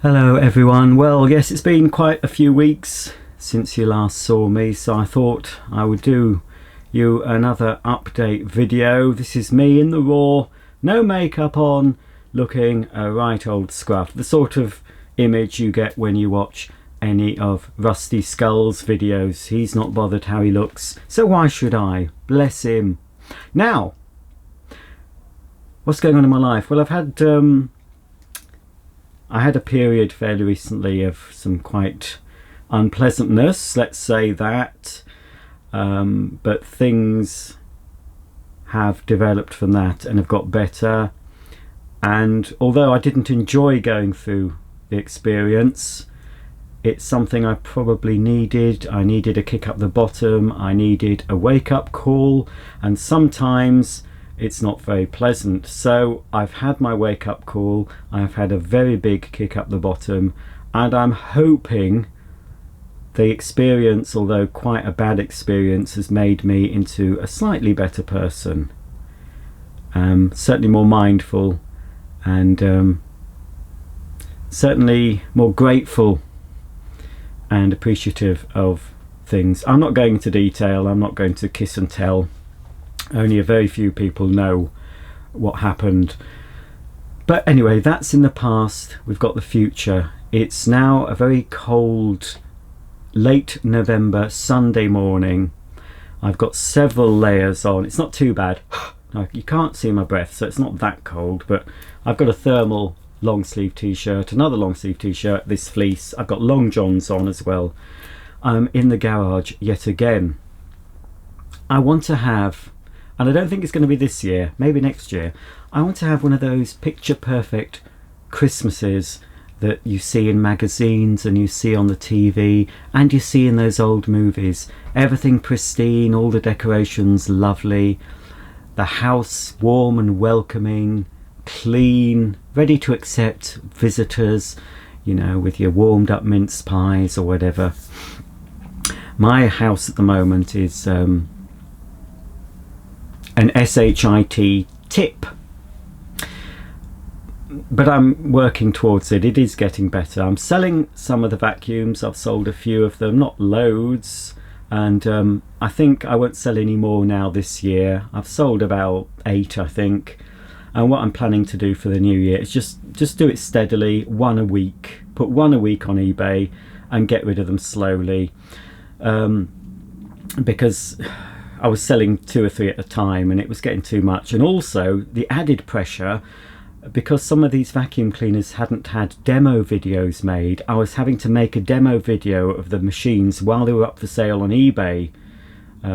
Hello everyone. Well, yes, it's been quite a few weeks since you last saw me, so I thought I would do you another update video. This is me in the raw, no makeup on, looking a right old scruff. The sort of image you get when you watch any of Rusty Skull's videos. He's not bothered how he looks, so why should I? Bless him. Now, what's going on in my life? Well, I had a period fairly recently of some quite unpleasantness, let's say that, but things have developed from that and have got better. And although I didn't enjoy going through the experience, it's something I probably needed. I needed a kick up the bottom, I needed a wake-up call, and sometimes it's not very pleasant. So I've had my wake-up call, I've had a very big kick up the bottom, and I'm hoping the experience, although quite a bad experience, has made me into a slightly better person, certainly more mindful, and certainly more grateful and appreciative of things. I'm not going into detail, I'm not going to kiss and tell. Only a very few people know what happened. But anyway, that's in the past. We've got the future. It's now a very cold, late November Sunday morning. I've got several layers on. It's not too bad. No, you can't see my breath, so it's not that cold, but I've got a thermal long sleeve t-shirt, another long sleeve t-shirt, this fleece. I've got long johns on as well. I'm in the garage yet again. I want to have, and I don't think it's going to be this year, maybe next year, I want to have one of those picture perfect Christmases that you see in magazines and you see on the TV and you see in those old movies. Everything pristine, all the decorations lovely, the house warm and welcoming, clean, ready to accept visitors, you know, with your warmed up mince pies or whatever. My house at the moment is an SHIT tip, but I'm working towards it. It is getting better. I'm selling some of the vacuums. I've sold a few of them, not loads, and I think I won't sell any more now this year. I've sold about 8, I think, and what I'm planning to do for the new year is just do it steadily, one a week, put one a week on eBay and get rid of them slowly, because I was selling 2 or 3 at a time and it was getting too much. And also the added pressure, because some of these vacuum cleaners hadn't had demo videos made, I was having to make a demo video of the machines while they were up for sale on eBay,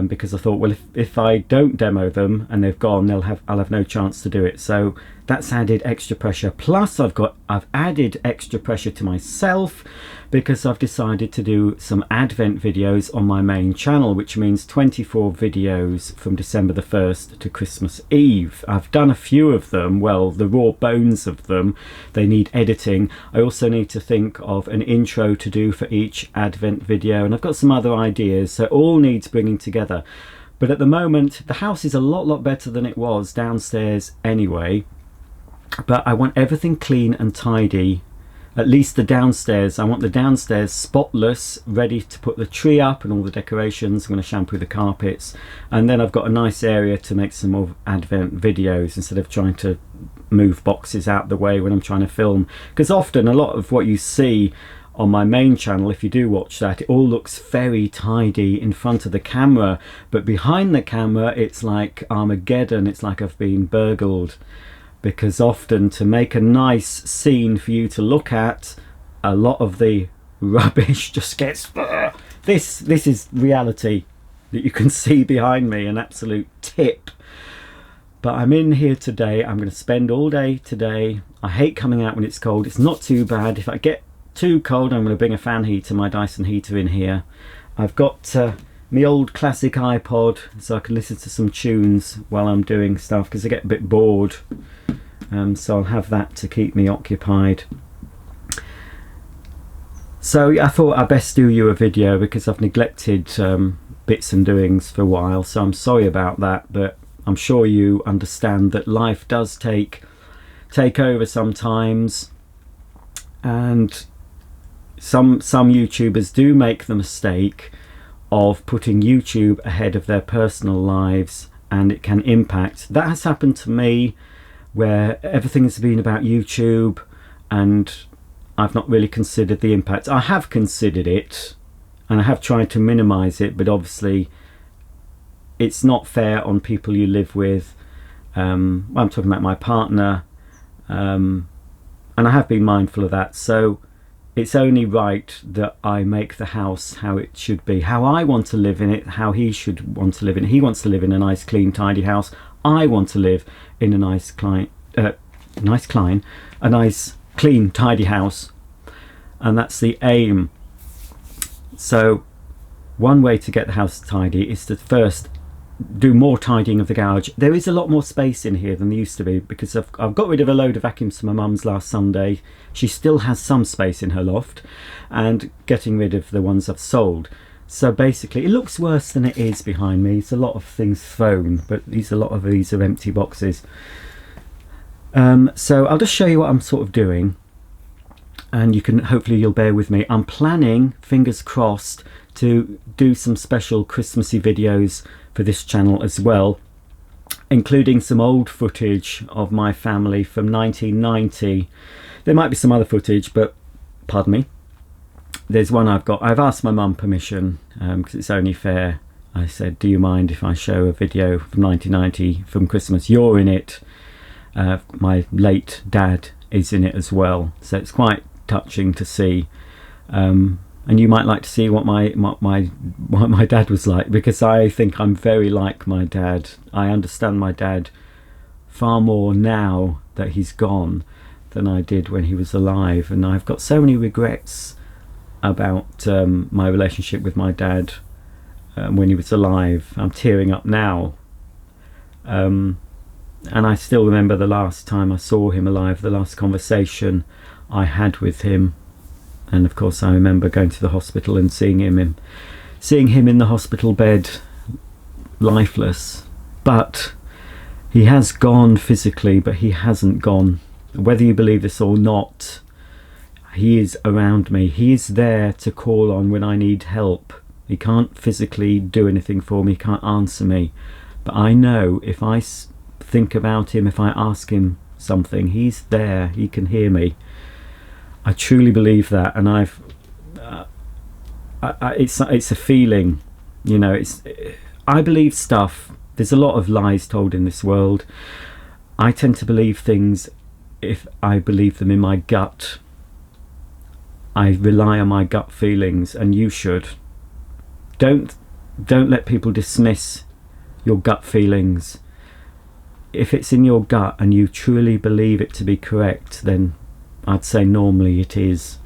because I thought, well, if I don't demo them and they've gone, I'll have no chance to do it. So that's added extra pressure. Plus I've added extra pressure to myself because I've decided to do some Advent videos on my main channel, which means 24 videos from December the 1st to Christmas Eve. I've done a few of them, well, the raw bones of them. They need editing. I also need to think of an intro to do for each Advent video, and I've got some other ideas, so it all needs bringing together. But at the moment, the house is a lot better than it was downstairs anyway, but I want everything clean and tidy. At least the downstairs. I want the downstairs spotless, ready to put the tree up and all the decorations. I'm going to shampoo the carpets, and then I've got a nice area to make some more Advent videos instead of trying to move boxes out the way when I'm trying to film. Because often a lot of what you see on my main channel, if you do watch that, it all looks very tidy in front of the camera, but behind the camera it's like Armageddon. It's like I've been burgled. Because often, to make a nice scene for you to look at, a lot of the rubbish just gets... This is reality that you can see behind me, an absolute tip. But I'm in here today. I'm going to spend all day today. I hate coming out when it's cold. It's not too bad. If I get too cold, I'm going to bring a fan heater, my Dyson heater, in here. I've got my old classic iPod, so I can listen to some tunes while I'm doing stuff, because I get a bit bored. So I'll have that to keep me occupied. So I thought I'd best do you a video because I've neglected bits and doings for a while, so I'm sorry about that, but I'm sure you understand that life does take over sometimes, And some YouTubers do make the mistake of putting YouTube ahead of their personal lives, and it can impact. That has happened to me, where everything has been about YouTube and I've not really considered the impact. I have considered it and I have tried to minimize it, but obviously it's not fair on people you live with. I'm talking about my partner, and I have been mindful of that. So it's only right that I make the house how it should be, how I want to live in it, how he should want to live in it. He wants to live in a nice, clean, tidy house. I want to live in a nice, clean, tidy house, and that's the aim. So one way to get the house tidy is to first do more tidying of the garage. There is a lot more space in here than there used to be, because I've got rid of a load of vacuums from my mum's last Sunday. She still has some space in her loft, and getting rid of the ones I've sold. So basically it looks worse than it is behind me. It's a lot of things thrown, but a lot of these are empty boxes. So I'll just show you what I'm sort of doing, and hopefully you'll bear with me. I'm planning, fingers crossed, to do some special Christmassy videos for this channel as well, including some old footage of my family from 1990. There might be some other footage, but pardon me. There's one I've asked my mum permission, because it's only fair. I said, do you mind if I show a video from 1990 from Christmas? You're in it. My late dad is in it as well, so it's quite touching to see. And you might like to see what my dad was like, because I think I'm very like my dad. I understand my dad far more now that he's gone than I did when he was alive, and I've got so many regrets about my relationship with my dad when he was alive. I'm tearing up now, and I still remember the last time I saw him alive, the last conversation I had with him. And of course I remember going to the hospital and seeing him in the hospital bed, lifeless. But he has gone physically, but he hasn't gone. Whether you believe this or not, he is around me. He is there to call on when I need help. He can't physically do anything for me, he can't answer me. But I know if I think about him, if I ask him something, he's there, he can hear me. I truly believe that, and it's a feeling, you know. I believe stuff. There's a lot of lies told in this world. I tend to believe things if I believe them in my gut. I rely on my gut feelings, and you should. Don't let people dismiss your gut feelings. If it's in your gut and you truly believe it to be correct, then I'd say normally it is.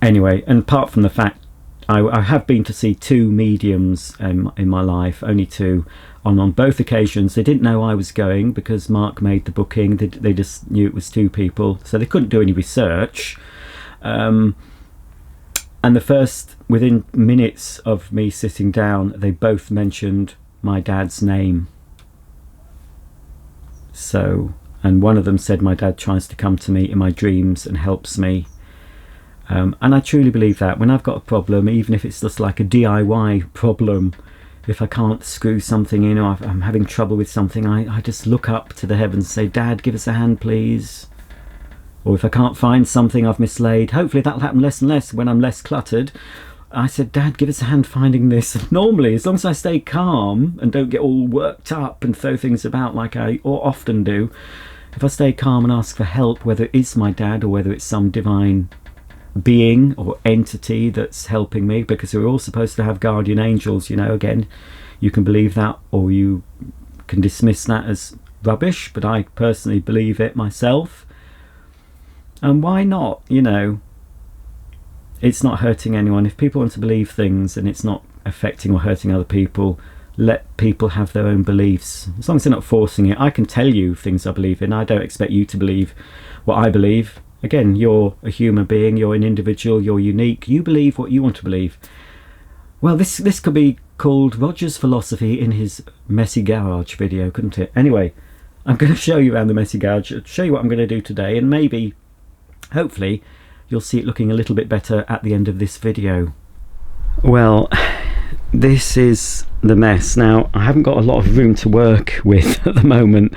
Anyway, and apart from the fact I have been to see 2 mediums in my life, only 2. On both occasions they didn't know I was going, because Mark made the booking. They just knew it was 2 people, so they couldn't do any research. And the first, within minutes of me sitting down, they both mentioned my dad's name. So, and one of them said my dad tries to come to me in my dreams and helps me. And I truly believe that. When I've got a problem, even if it's just like a DIY problem, if I can't screw something in, or I'm having trouble with something, I just look up to the heavens and say, Dad, give us a hand please. Or if I can't find something I've mislaid, hopefully that'll happen less and less when I'm less cluttered, I said, Dad, give us a hand finding this. And normally, as long as I stay calm and don't get all worked up and throw things about like I often do, if I stay calm and ask for help, whether it is my dad or whether it's some divine being or entity that's helping me, because we're all supposed to have guardian angels, you know. Again, you can believe that or you can dismiss that as rubbish, but I personally believe it myself. And why not, you know? It's not hurting anyone. If people want to believe things and it's not affecting or hurting other people, let people have their own beliefs, as long as they're not forcing it. I can tell you things I believe in. I don't expect you to believe what I believe. Again, you're a human being, you're an individual, you're unique. You believe what you want to believe. Well, this could be called Roger's Philosophy in his Messy Garage video, couldn't it? Anyway, I'm going to show you around the Messy Garage, show you what I'm going to do today, and maybe hopefully you'll see it looking a little bit better at the end of this video. Well, this is the mess. Now, I haven't got a lot of room to work with at the moment.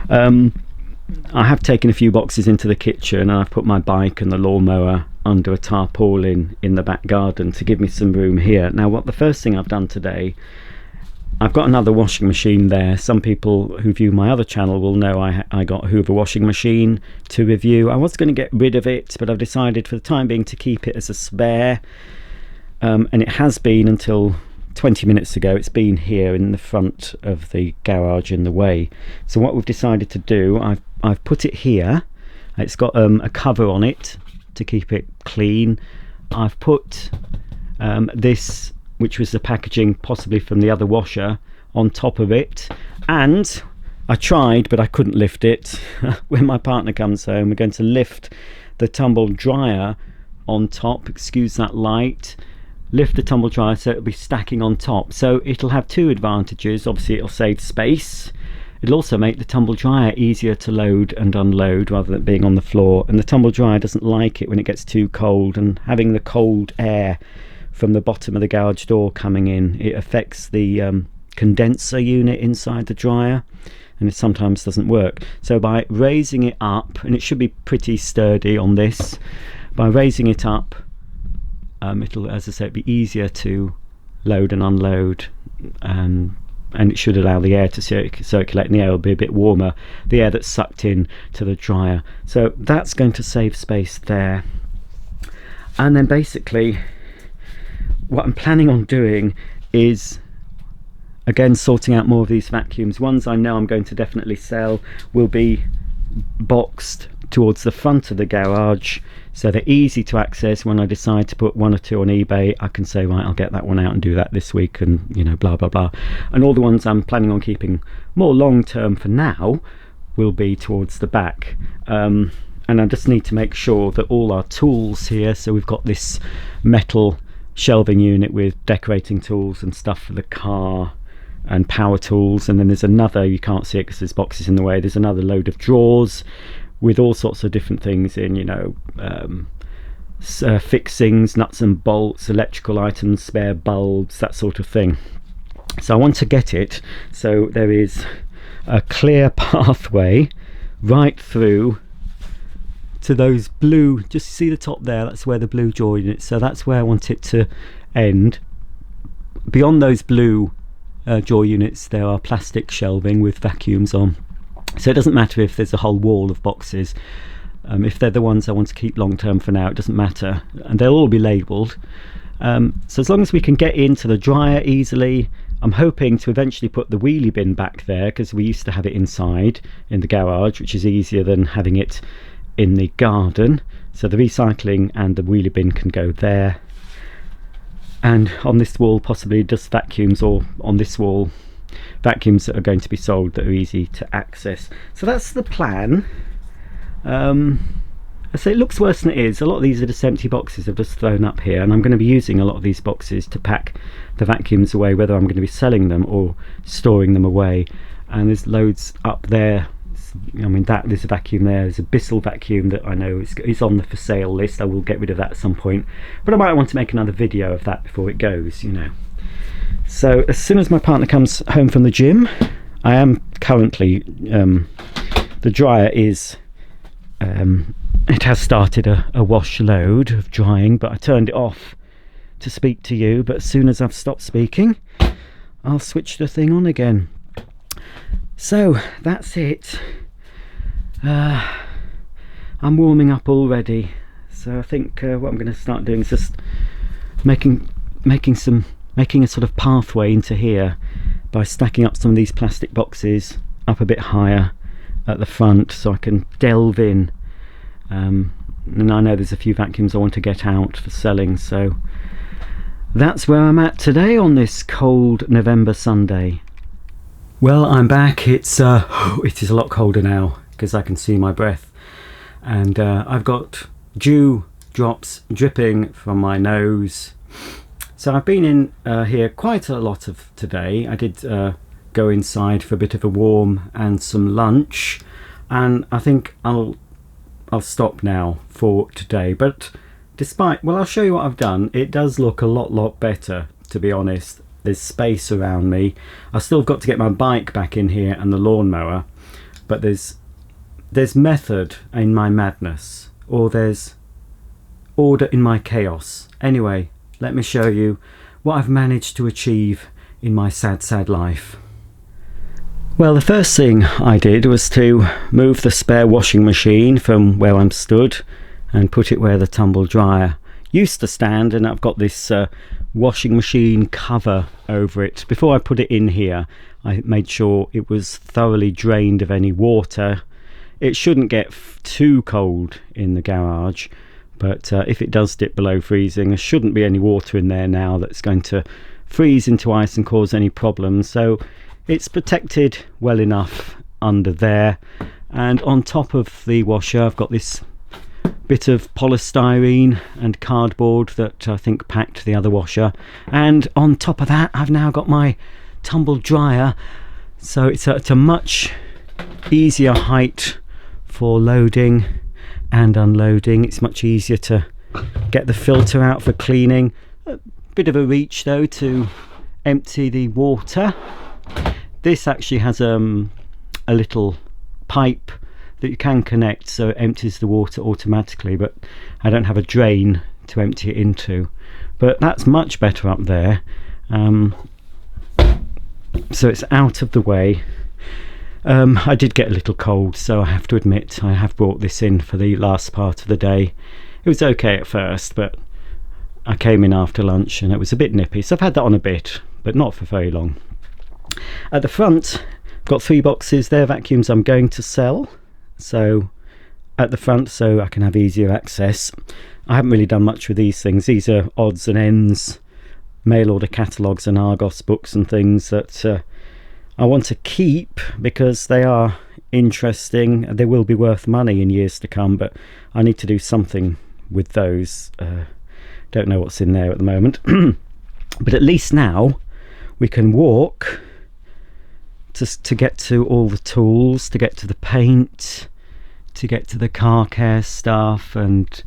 I have taken a few boxes into the kitchen, and I've put my bike and the lawnmower under a tarpaulin in the back garden to give me some room here. Now, the first thing I've done today, I've got another washing machine there. Some people who view my other channel will know I got a Hoover washing machine to review. I was going to get rid of it, but I've decided for the time being to keep it as a spare. And it has been until 20 minutes ago. It's been here in the front of the garage in the way. So what we've decided to do, I've put it here. It's got a cover on it to keep it clean. I've put this, which was the packaging possibly from the other washer, on top of it, and I tried but I couldn't lift it. When my partner comes home, we're going to lift the tumble dryer on top, excuse that light, lift the tumble dryer so it'll be stacking on top. So it'll have two advantages. Obviously it'll save space. It'll also make the tumble dryer easier to load and unload rather than being on the floor, and the tumble dryer doesn't like it when it gets too cold, and having the cold air from the bottom of the garage door coming in, it affects the condenser unit inside the dryer, and it sometimes doesn't work. So by raising it up, and it should be pretty sturdy on this, by raising it up, it'll, as I say, be easier to load and unload, and it should allow the air to circulate, and the air will be a bit warmer, the air that's sucked in to the dryer. So that's going to save space there. And then basically what I'm planning on doing is, again, sorting out more of these vacuums. Ones I know I'm going to definitely sell will be boxed towards the front of the garage, so they're easy to access. When I decide to put one or two on eBay, I can say, right, I'll get that one out and do that this week, and you know, blah blah blah. And all the ones I'm planning on keeping more long term for now will be towards the back. And I just need to make sure that all our tools here, so we've got this metal shelving unit with decorating tools and stuff for the car and power tools, and then there's another, you can't see it because there's boxes in the way, there's another load of drawers with all sorts of different things in, you know, fixings, nuts and bolts, electrical items, spare bulbs, that sort of thing. So I want to get it so there is a clear pathway right through to those blue, just see the top there, that's where the blue jaw unit, so that's where I want it to end. Beyond those blue jaw units there are plastic shelving with vacuums on, so it doesn't matter if there's a whole wall of boxes. If they're the ones I want to keep long term for now, it doesn't matter, and they'll all be labelled. So as long as we can get into the dryer easily, I'm hoping to eventually put the wheelie bin back there, because we used to have it inside in the garage, which is easier than having it in the garden. So the recycling and the wheelie bin can go there, and on this wall possibly just vacuums, or on this wall vacuums that are going to be sold that are easy to access. So that's the plan. I say it looks worse than it is. A lot of these are just empty boxes I've just thrown up here, and I'm going to be using a lot of these boxes to pack the vacuums away, whether I'm going to be selling them or storing them away. And there's loads up there. I mean, there's a vacuum there, there's a Bissell vacuum that I know is on the for sale list. I will get rid of that at some point, but I might want to make another video of that before it goes, you know. So as soon as my partner comes home from the gym, I am currently, the dryer is, it has started a wash load of drying, but I turned it off to speak to you, but as soon as I've stopped speaking, I'll switch the thing on again. So that's it. I'm warming up already, so I think what I'm going to start doing is just making a sort of pathway into here by stacking up some of these plastic boxes up a bit higher at the front, so I can delve in. And I know there's a few vacuums I want to get out for selling, so that's where I'm at today on this cold November Sunday. Well, I'm back. It is a lot colder now because I can see my breath, and I've got dew drops dripping from my nose. So I've been in here quite a lot of today. I did go inside for a bit of a warm and some lunch, and I think I'll I'll stop now for today. But despite, well, I'll show you what I've done. It does look a lot better, to be honest. There's space around me. I've still got to get my bike back in here and the lawnmower, but there's method in my madness, or there's order in my chaos. Anyway, let me show you what I've managed to achieve in my sad life. Well, the first thing I did was to move the spare washing machine from where I'm stood and put it where the tumble dryer used to stand, and I've got this washing machine cover over it. Before I put it in here, I made sure it was thoroughly drained of any water. It shouldn't get too cold in the garage, but if it does dip below freezing, there shouldn't be any water in there now that's going to freeze into ice and cause any problems. So it's protected well enough under there. And on top of the washer, I've got this bit of polystyrene and cardboard that I think packed the other washer. And on top of that, I've now got my tumble dryer. So it's at a much easier height for loading and unloading. It's much easier to get the filter out for cleaning. A bit of a reach though to empty the water. This actually has a little pipe that you can connect, so it empties the water automatically, but I don't have a drain to empty it into. But that's much better up there. So it's out of the way. I did get a little cold, so I have to admit I have brought this in for the last part of the day. It was okay at first, but I came in after lunch and it was a bit nippy, so I've had that on a bit, but not for very long. At the front, I've got 3 boxes. They're vacuums I'm going to sell, so at the front, so I can have easier access. I haven't really done much with these things. These are odds and ends, mail order catalogues and Argos books and things that I want to keep because they are interesting. They will be worth money in years to come, but I need to do something with those. Don't know what's in there at the moment. But at least now we can walk to get to all the tools, to get to the paint, to get to the car care stuff and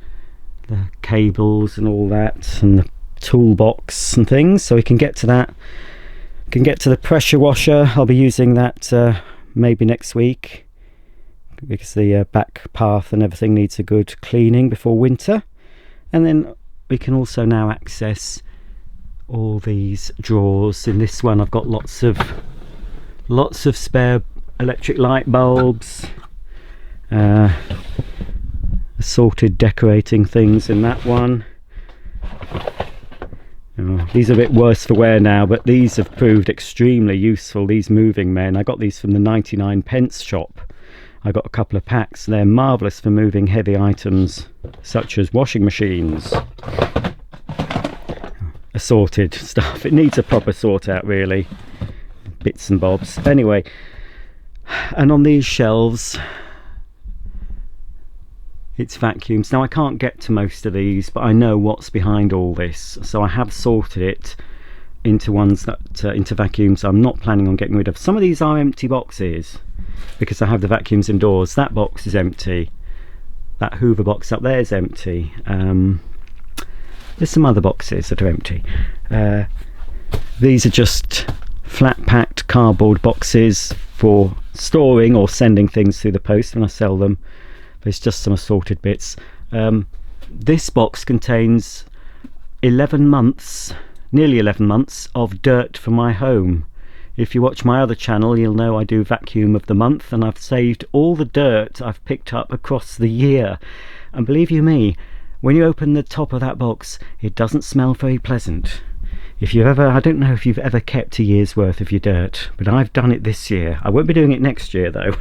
the cables and all that, and the toolbox and things. So we can get to that. Can get to the pressure washer. I'll be using that maybe next week because the back path and everything needs a good cleaning before winter. And then we can also now access all these drawers. In this one I've got lots of spare electric light bulbs, assorted decorating things in that one. These are a bit worse for wear now, but these have proved extremely useful, these moving men. I got these from the 99p shop. I got a couple of packs. They're marvellous for moving heavy items such as washing machines. Assorted stuff. It needs a proper sort out really. Bits and bobs. Anyway, and on these shelves it's vacuums. Now I can't get to most of these, but I know what's behind all this, so I have sorted it into ones that into vacuums I'm not planning on getting rid of. Some of these are empty boxes because I have the vacuums indoors. That box is empty. That Hoover box up there is empty. There's some other boxes that are empty. These are just flat packed cardboard boxes for storing or sending things through the post when I sell them. There's just some assorted bits. This box contains 11 months, nearly 11 months of dirt for my home. If you watch my other channel, you'll know I do vacuum of the month, and I've saved all the dirt I've picked up across the year. And believe you me, when you open the top of that box, it doesn't smell very pleasant. If you've ever, I don't know if you've ever kept a year's worth of your dirt, but I've done it this year. I won't be doing it next year though.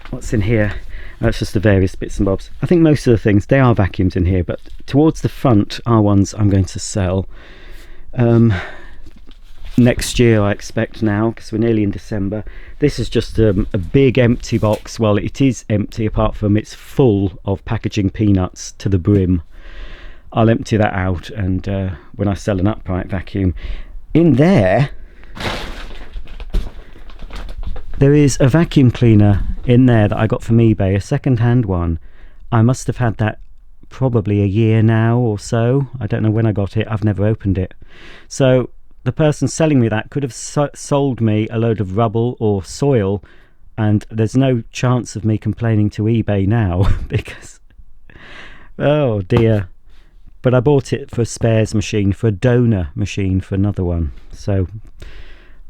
What's in here? That's just the various bits and bobs. I think most of the things, they are vacuums in here, but towards the front are ones I'm going to sell next year, I expect now, because we're nearly in December. This is just a big empty box. Well, it is empty apart from it's full of packaging peanuts to the brim. I'll empty that out, and when I sell an upright vacuum in there, There is a vacuum cleaner in there that I got from eBay, a second-hand one. I must have had that probably a year now or so. I don't know when I got it. I've never opened it. So the person selling me that could have sold me a load of rubble or soil, and there's no chance of me complaining to eBay now because, oh dear. But I bought it for a spares machine, for a donor machine, for another one. So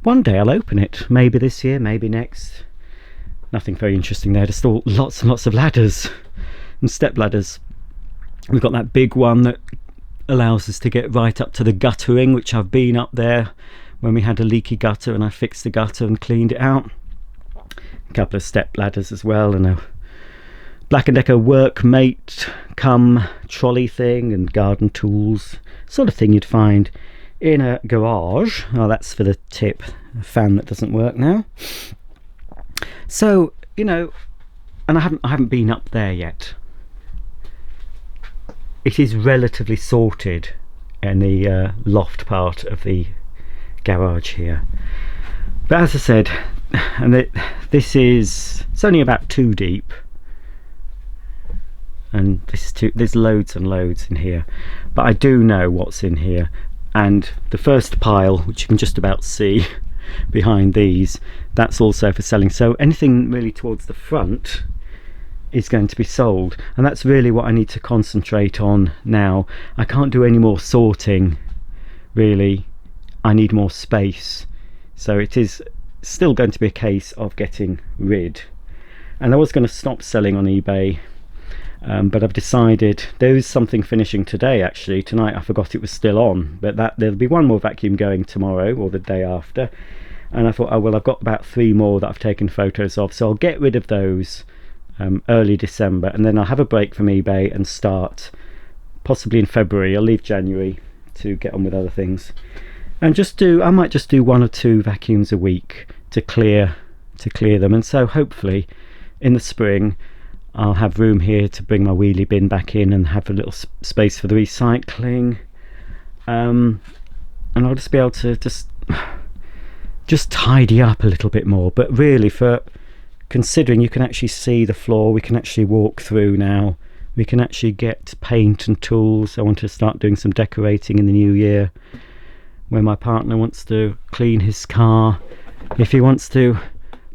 one day I'll open it, maybe this year, maybe next. Nothing very interesting there, just all lots and lots of ladders and step ladders. We've got that big one that allows us to get right up to the guttering, which I've been up there when we had a leaky gutter and I fixed the gutter and cleaned it out. A couple of step ladders as well, and a Black & Decker workmate come trolley thing, and garden tools, sort of thing you'd find in a garage. Oh, that's for the tip, a fan that doesn't work now. So, you know, and I haven't been up there yet. It is relatively sorted in the loft part of the garage here. But as I said, and it's only about 2 deep. And there's loads and loads in here, but I do know what's in here. And the first pile, which you can just about see behind these, that's also for selling. So anything really towards the front is going to be sold, and that's really what I need to concentrate on now. I can't do any more sorting, really. I need more space, so it is still going to be a case of getting rid. And I was going to stop selling on eBay, but I've decided there is something finishing today. Actually tonight, I forgot it was still on, but there'll be one more vacuum going tomorrow or the day after, and I thought, oh well, I've got about 3 more that I've taken photos of, so I'll get rid of those early December, and then I'll have a break from eBay and start possibly in February. I'll leave January to get on with other things, and I might just do 1 or 2 vacuums a week to clear them. And so hopefully in the spring I'll have room here to bring my wheelie bin back in and have a little space for the recycling, and I'll just be able to just tidy up a little bit more. But really, for considering you can actually see the floor, we can actually walk through now, we can actually get paint and tools. I want to start doing some decorating in the new year, when my partner wants to clean his car. If he wants to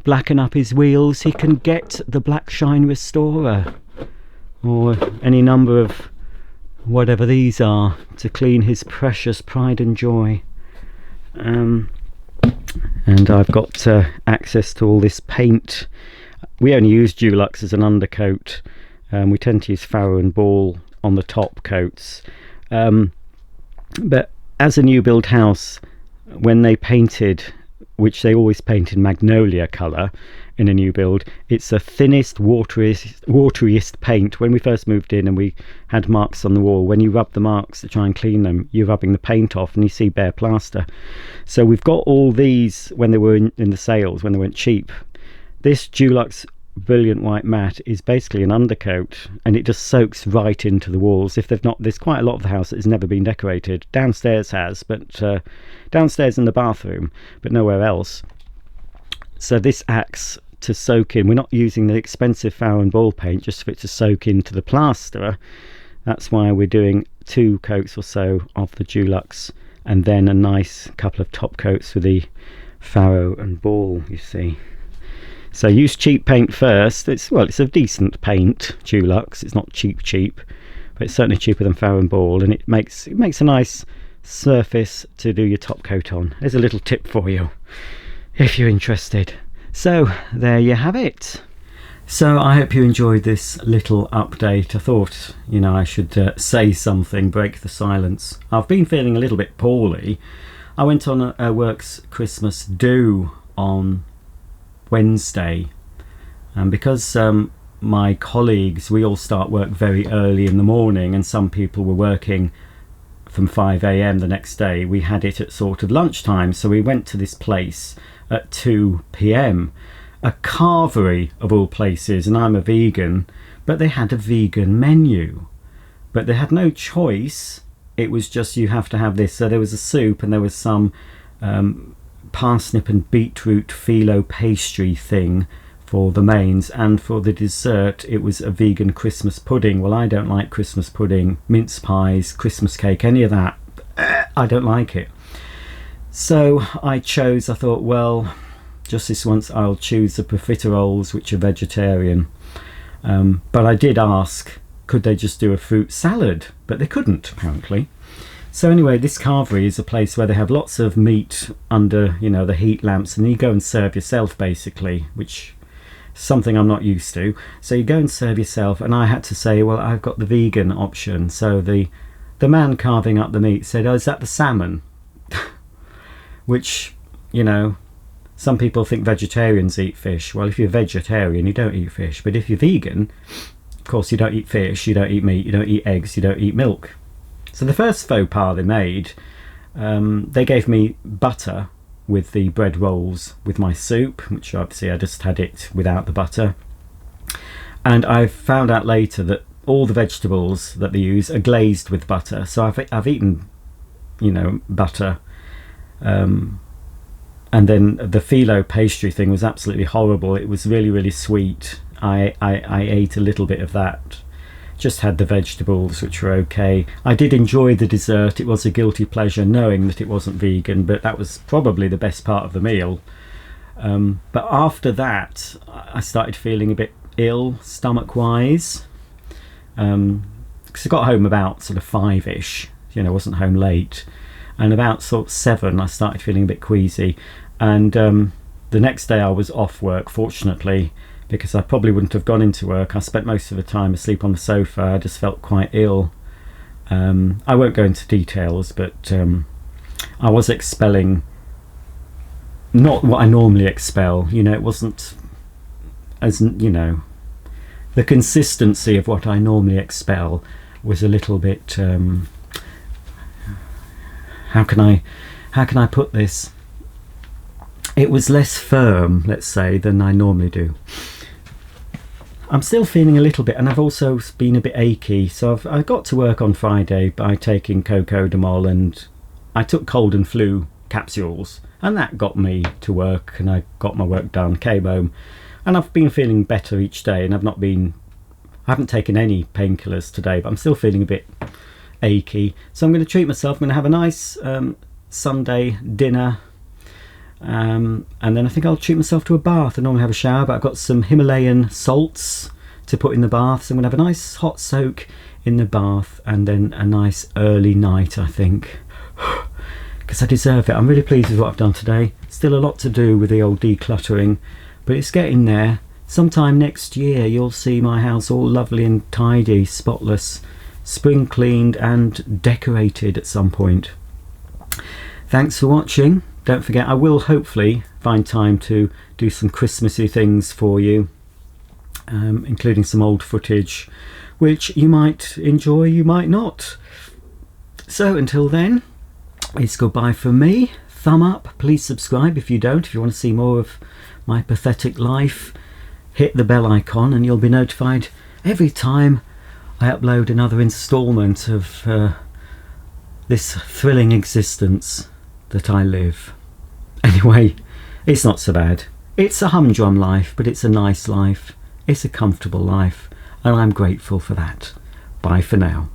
blacken up his wheels, he can get the Black Shine Restorer or any number of whatever these are to clean his precious Pride and Joy. And I've got access to all this paint. We only use Dulux as an undercoat. We tend to use Farrow and Ball on the top coats. But as a new build house, when they painted, which they always paint in magnolia colour in a new build, it's the thinnest, wateriest paint. When we first moved in and we had marks on the wall, when you rub the marks to try and clean them, you're rubbing the paint off and you see bare plaster. So we've got all these when they were in the sales, when they weren't cheap. This Dulux Brilliant White Matte is basically an undercoat, and it just soaks right into the walls. If they've not, there's quite a lot of the house that has never been decorated. Downstairs has, but downstairs in the bathroom, but nowhere else. So this acts to soak in. We're not using the expensive Farrow and Ball paint just for it to soak into the plaster. That's why we're doing 2 coats or so of the Dulux, and then a nice couple of top coats with the Farrow and Ball, you see. So use cheap paint first. It's a decent paint, Dulux. It's not cheap, but it's certainly cheaper than Farrow and Ball, and it makes a nice surface to do your top coat on. There's a little tip for you if you're interested. So there you have it. So I hope you enjoyed this little update. I thought, I should say something, break the silence. I've been feeling a little bit poorly. I went on a works Christmas do on Wednesday, and because my colleagues, we all start work very early in the morning, and some people were working from 5 a.m. the next day, we had it at sort of lunchtime. So we went to this place at 2 p.m, a carvery of all places, and I'm a vegan, but they had a vegan menu, but they had no choice. It was just, you have to have this. So there was a soup, and there was some parsnip and beetroot phyllo pastry thing for the mains, and for the dessert it was a vegan Christmas pudding. Well, I don't like Christmas pudding, mince pies, Christmas cake, any of that. I don't like it. So I thought, well, just this once I'll choose the profiteroles, which are vegetarian. But I did ask, could they just do a fruit salad? But they couldn't, apparently. So anyway, this carvery is a place where they have lots of meat under, you know, the heat lamps, and you go and serve yourself, basically, which is something I'm not used to. So you go and serve yourself, and I had to say, well, I've got the vegan option. So the man carving up the meat said, oh, is that the salmon? Which, you know, some people think vegetarians eat fish. Well, if you're vegetarian, you don't eat fish. But if you're vegan, of course, you don't eat fish, you don't eat meat, you don't eat eggs, you don't eat milk. So the first faux pas they made, they gave me butter with the bread rolls with my soup, which obviously I just had it without the butter. And I found out later that all the vegetables that they use are glazed with butter. So I've eaten, you know, butter. And then the phyllo pastry thing was absolutely horrible. It was really, really sweet. I ate a little bit of that. Just had the vegetables, which were okay. I did enjoy the dessert. It was a guilty pleasure knowing that it wasn't vegan, but that was probably the best part of the meal. But after that, I started feeling a bit ill, stomach-wise. Because I got home about sort of 5-ish, you know, I wasn't home late. And about sort of 7, I started feeling a bit queasy. And the next day I was off work, fortunately, because I probably wouldn't have gone into work. I spent most of the time asleep on the sofa. I just felt quite ill. I won't go into details, but I was expelling not what I normally expel. You know, it wasn't, as you know, the consistency of what I normally expel was a little bit, how can I put this? It was less firm, let's say, than I normally do. I'm still feeling a little bit, and I've also been a bit achy. So I got to work on Friday by taking Cocodamol, and I took cold and flu capsules, and that got me to work, and I got my work done, came home, and I've been feeling better each day, and I haven't taken any painkillers today, but I'm still feeling a bit achy. So I'm going to treat myself. I'm going to have a nice Sunday dinner. And then I think I'll treat myself to a bath. I normally have a shower, but I've got some Himalayan salts to put in the bath, so I'm going to have a nice hot soak in the bath, and then a nice early night, I think, because I deserve it. I'm really pleased with what I've done today. Still a lot to do with the old decluttering, but it's getting there. Sometime next year you'll see my house all lovely and tidy, spotless, spring cleaned and decorated at some point. Thanks for watching. Don't forget, I will hopefully find time to do some Christmassy things for you, including some old footage, which you might enjoy, you might not. So until then, it's goodbye from me. Thumb up, please subscribe if you don't. If you want to see more of my pathetic life, hit the bell icon and you'll be notified every time I upload another instalment of this thrilling existence that I live. Anyway, it's not so bad. It's a humdrum life, but it's a nice life. It's a comfortable life, and I'm grateful for that. Bye for now.